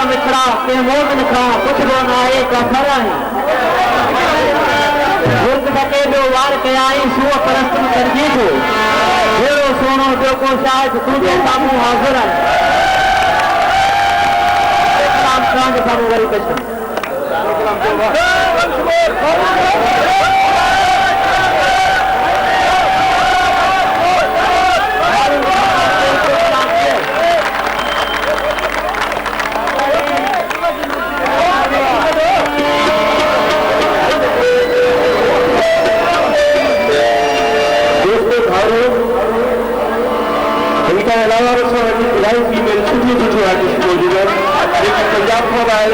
मिठड़ा के मोट निखा कुछ लो ना एक फरा है गुर्द बके जो वार के आई सुअ परस्त में करजी जो हेरो सोनो जो को शायद तुझे सामू हाजिर है राम कांड सामू वरी कृष्ण इनका अलावा इलाही फीमेल सुठी सुठी आर्टिस्ट मौजूद है लेकिन पंजाब खां आयल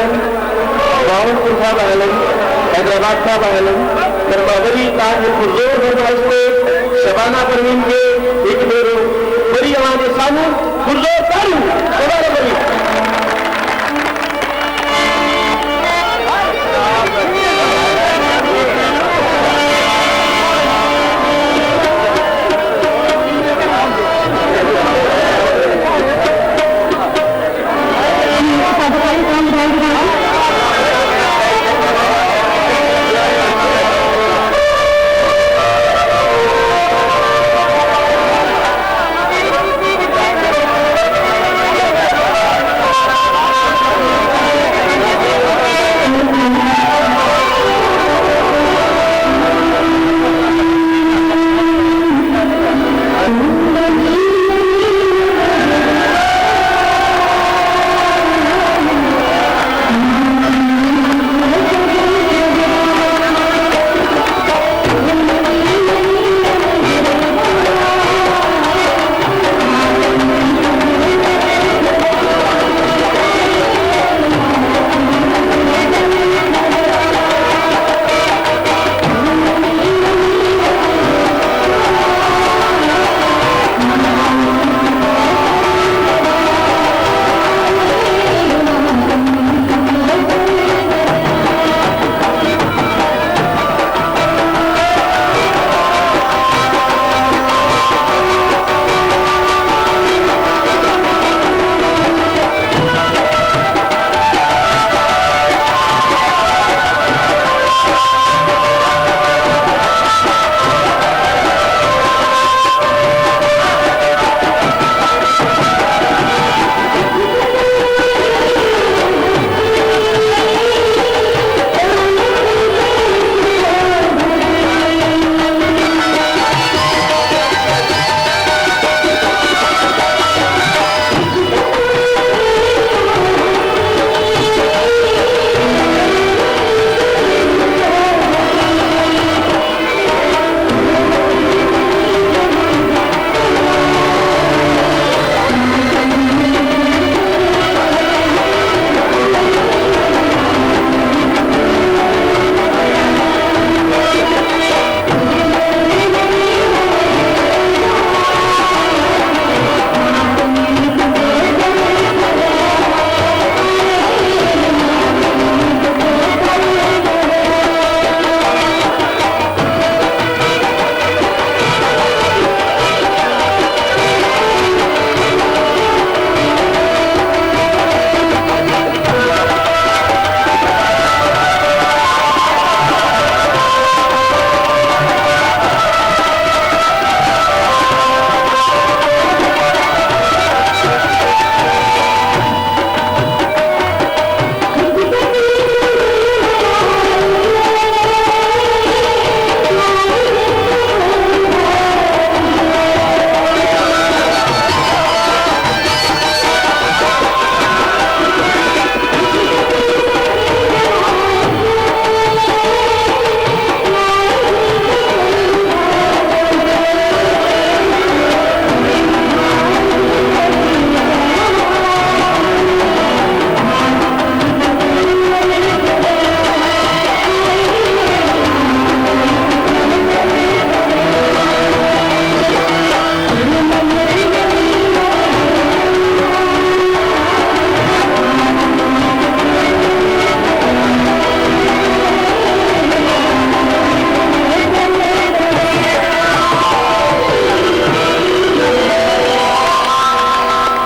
बावनपुर खां आयल हैदराबाद खां आयल पर मां वरी तव्हांजे पुरज़ोर थियण वास्ते शबाना परवीन खे हिकु भेरो वरी अव्हांजे साम्हूं पुरज़ोर तारियूं